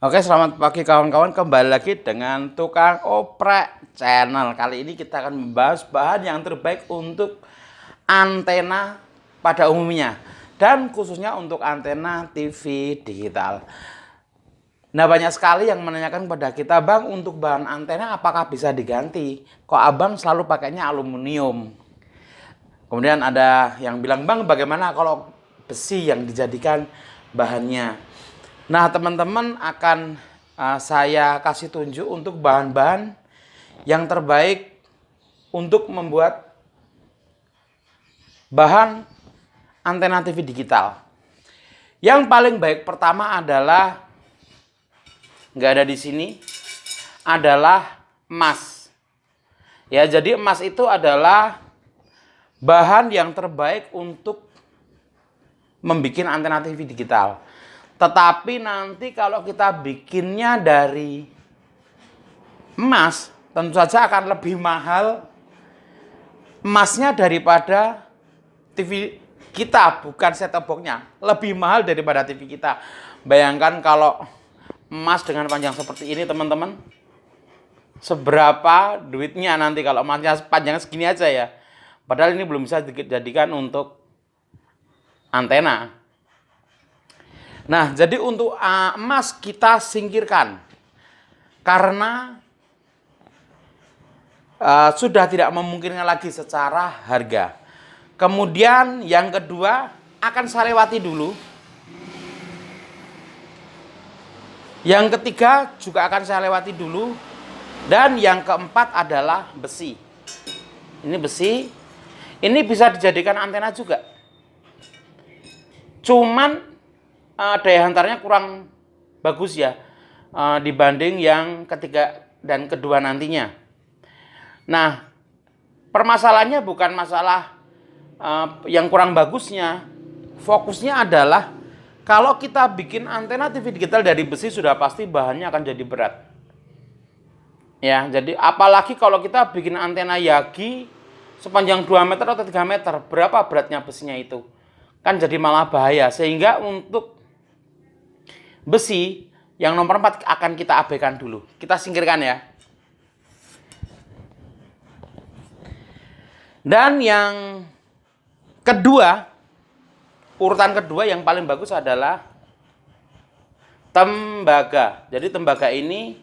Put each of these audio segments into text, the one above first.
Oke, selamat pagi kawan-kawan. Kembali lagi dengan Tukang Oprek Channel. Kali ini kita akan membahas bahan yang terbaik untuk antena pada umumnya, dan khususnya untuk antena TV digital. Nah, banyak sekali yang menanyakan kepada kita, Bang, untuk bahan antena apakah bisa diganti? Kok Abang selalu pakainya aluminium? Kemudian ada yang bilang, Bang, bagaimana kalau besi yang dijadikan bahannya? Nah, teman-teman akan saya kasih tunjuk untuk bahan-bahan yang terbaik untuk membuat bahan antena TV digital. Yang paling baik pertama adalah, nggak ada di sini, adalah emas. Ya, jadi emas itu adalah bahan yang terbaik untuk membuat antena TV digital. Tetapi nanti kalau kita bikinnya dari emas, tentu saja akan lebih mahal emasnya daripada TV kita, bukan set-top box-nya. Lebih mahal daripada TV kita. Bayangkan kalau emas dengan panjang seperti ini, teman-teman. Seberapa duitnya nanti kalau emasnya panjang segini aja ya. Padahal ini belum bisa dijadikan untuk antena. Nah, jadi untuk emas kita singkirkan karena sudah tidak memungkinkan lagi secara harga. Kemudian yang kedua akan saya lewati dulu. Yang ketiga juga akan saya lewati dulu. Dan yang keempat adalah besi. Ini besi. Ini bisa dijadikan antena juga. Cuman daya hantarnya kurang bagus ya dibanding yang ketiga dan kedua nantinya. Nah, permasalahannya bukan masalah yang kurang bagusnya. Fokusnya adalah kalau kita bikin antena TV digital dari besi sudah pasti bahannya akan jadi berat. Ya, jadi apalagi kalau kita bikin antena Yagi sepanjang 2 meter atau 3 meter, berapa beratnya besinya itu? Kan jadi malah bahaya. Sehingga untuk besi yang nomor 4 akan kita abaikan dulu. Kita singkirkan ya. Dan yang kedua, urutan kedua yang paling bagus adalah tembaga. Jadi tembaga ini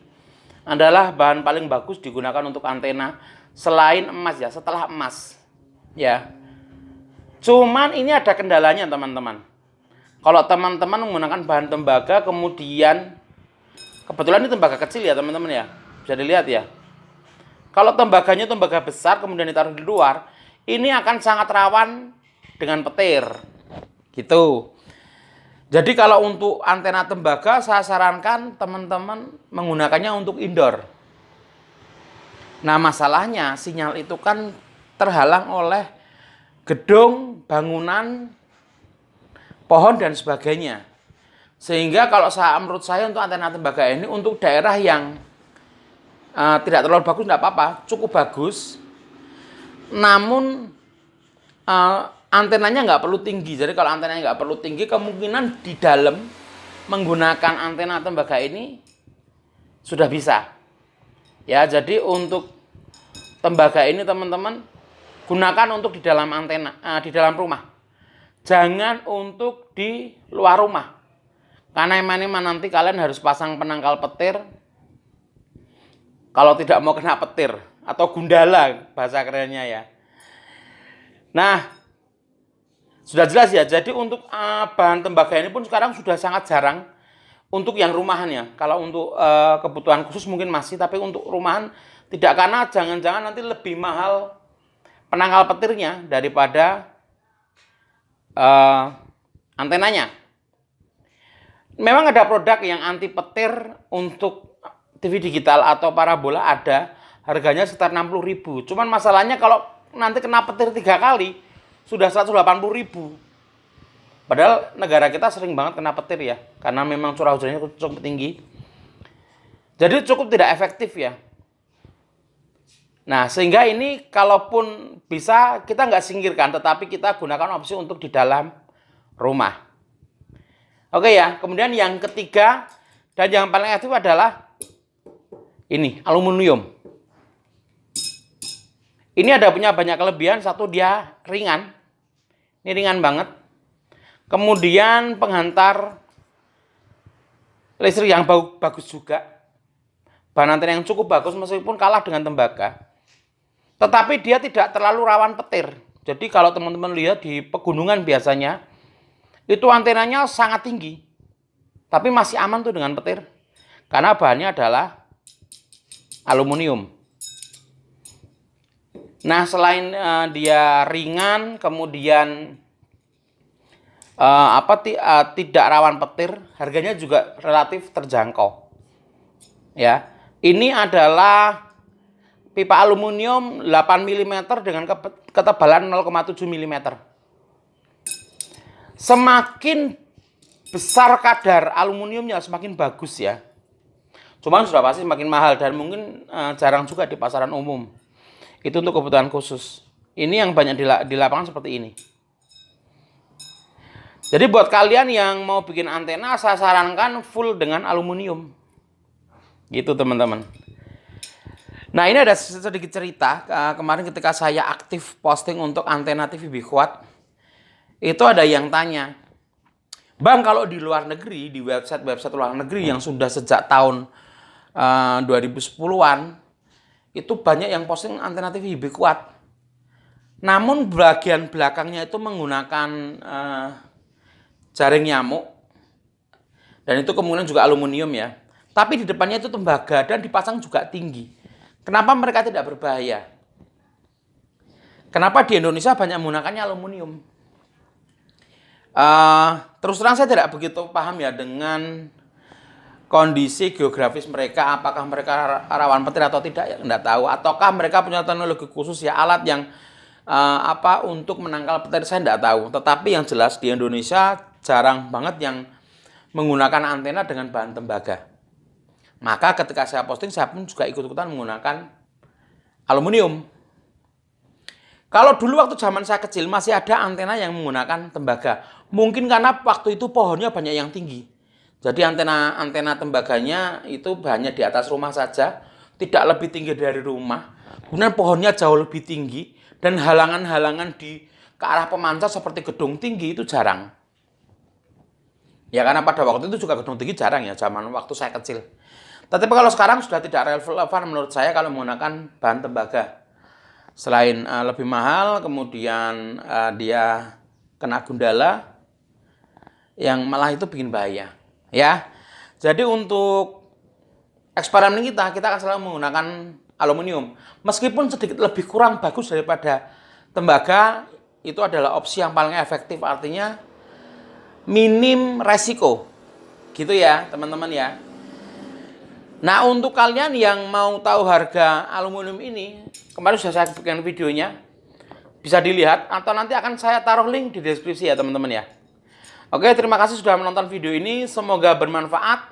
adalah bahan paling bagus digunakan untuk antena selain emas ya, setelah emas. Ya. Cuman ini ada kendalanya, teman-teman. Kalau teman-teman menggunakan bahan tembaga, kemudian kebetulan ini tembaga kecil ya, teman-teman ya. Bisa dilihat ya. Kalau tembaganya tembaga besar kemudian ditaruh di luar, ini akan sangat rawan dengan petir. Gitu. Jadi kalau untuk antena tembaga, saya sarankan teman-teman menggunakannya untuk indoor. Nah, masalahnya sinyal itu kan terhalang oleh gedung, bangunan, pohon dan sebagainya. Sehingga kalau menurut saya untuk antena tembaga ini untuk daerah yang tidak terlalu bagus tidak apa-apa, cukup bagus. Namun antenanya nggak perlu tinggi. Jadi kalau antenanya nggak perlu tinggi, kemungkinan di dalam menggunakan antena tembaga ini sudah bisa. Ya, jadi untuk tembaga ini teman-teman gunakan untuk di dalam antena, di dalam rumah. Jangan untuk di luar rumah. Karena emang nanti kalian harus pasang penangkal petir. Kalau tidak mau kena petir. Atau gundala bahasa kerennya ya. Nah, sudah jelas ya. Jadi untuk bahan tembaga ini pun sekarang sudah sangat jarang. Untuk yang rumahan ya. Kalau untuk kebutuhan khusus mungkin masih. Tapi untuk rumahan tidak, karena jangan-jangan nanti lebih mahal penangkal petirnya daripada antenanya. Memang ada produk yang anti petir untuk TV digital atau parabola ada, harganya sekitar 60.000. Cuman masalahnya kalau nanti kena petir 3 kali sudah 180.000. Padahal negara kita sering banget kena petir ya, karena memang curah hujannya cukup tinggi. Jadi cukup tidak efektif ya. Nah, sehingga ini kalaupun bisa kita nggak singkirkan, tetapi kita gunakan opsi untuk di dalam rumah. Oke ya, kemudian yang ketiga, Dan yang paling efektif adalah ini, aluminium. Ini ada punya banyak kelebihan. Satu, dia ringan. Ini ringan banget. Kemudian penghantar listrik yang bagus juga. Bahan antena yang cukup bagus meskipun kalah dengan tembaga. Tetapi dia tidak terlalu rawan petir. Jadi kalau teman-teman lihat di pegunungan biasanya, itu antenanya sangat tinggi. Tapi masih aman tuh dengan petir. Karena bahannya adalah aluminium. Nah, selain dia ringan, kemudian tidak rawan petir, harganya juga relatif terjangkau. Ya, ini adalah pipa aluminium 8 mm dengan ketebalan 0,7 mm. Semakin besar kadar aluminiumnya semakin bagus ya. Cuman sudah pasti semakin mahal dan mungkin jarang juga di pasaran umum. Itu untuk kebutuhan khusus. Ini yang banyak di lapangan seperti ini. Jadi buat kalian yang mau bikin antena, saya sarankan full dengan aluminium. Gitu teman-teman. Nah, ini ada sedikit cerita. Kemarin ketika saya aktif posting untuk antena TV Bikuat, itu ada yang tanya, Bang, kalau di luar negeri, di website luar negeri yang sudah sejak tahun 2010-an, itu banyak yang posting antena TV Bikuat. Namun bagian belakangnya itu menggunakan jaring nyamuk. Dan itu kemungkinan juga aluminium ya. Tapi di depannya itu tembaga dan dipasang juga tinggi. Kenapa mereka tidak berbahaya? Kenapa di Indonesia banyak menggunakannya aluminium? Terus terang saya tidak begitu paham ya dengan kondisi geografis mereka, apakah mereka rawan petir atau tidak, ya enggak tahu. Ataukah mereka punya teknologi khusus ya, alat yang untuk menangkal petir, saya enggak tahu. Tetapi yang jelas di Indonesia jarang banget yang menggunakan antena dengan bahan tembaga. Maka ketika saya posting, saya pun juga ikut-ikutan menggunakan aluminium. Kalau dulu waktu zaman saya kecil masih ada antena yang menggunakan tembaga. Mungkin karena waktu itu pohonnya banyak yang tinggi. Jadi antena tembaganya itu hanya di atas rumah saja, tidak lebih tinggi dari rumah. Kemudian pohonnya jauh lebih tinggi dan halangan-halangan ke arah pemancar seperti gedung tinggi itu jarang. Ya karena pada waktu itu juga gedung tinggi jarang ya, zaman waktu saya kecil. Tetapi kalau sekarang sudah tidak relevan menurut saya kalau menggunakan bahan tembaga. Selain lebih mahal, kemudian dia kena gundala, yang malah itu bikin bahaya. Ya, jadi untuk eksperimen kita akan selalu menggunakan aluminium. Meskipun sedikit lebih kurang bagus daripada tembaga, itu adalah opsi yang paling efektif. Artinya minim resiko. Gitu ya teman-teman ya. Nah, untuk kalian yang mau tahu harga aluminium ini, kemarin sudah saya bikin videonya, bisa dilihat atau nanti akan saya taruh link di deskripsi ya teman-teman ya. Oke, terima kasih sudah menonton video ini, semoga bermanfaat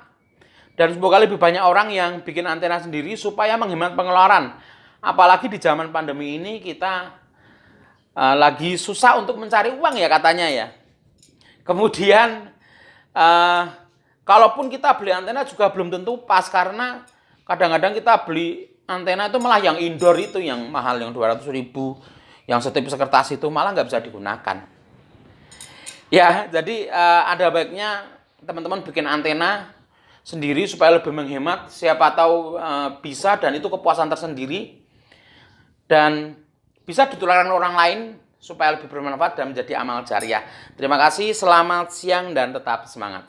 dan semoga lebih banyak orang yang bikin antena sendiri supaya menghemat pengeluaran. Apalagi di zaman pandemi ini kita lagi susah untuk mencari uang ya katanya ya. Kemudian kalaupun kita beli antena juga belum tentu pas karena kadang-kadang kita beli antena itu malah yang indoor itu yang mahal, yang 200.000, yang setipis kertas itu malah nggak bisa digunakan. Ya, jadi ada baiknya teman-teman bikin antena sendiri supaya lebih menghemat. Siapa tahu bisa dan itu kepuasan tersendiri dan bisa ditularkan orang lain supaya lebih bermanfaat dan menjadi amal jariah. Terima kasih, selamat siang dan tetap semangat.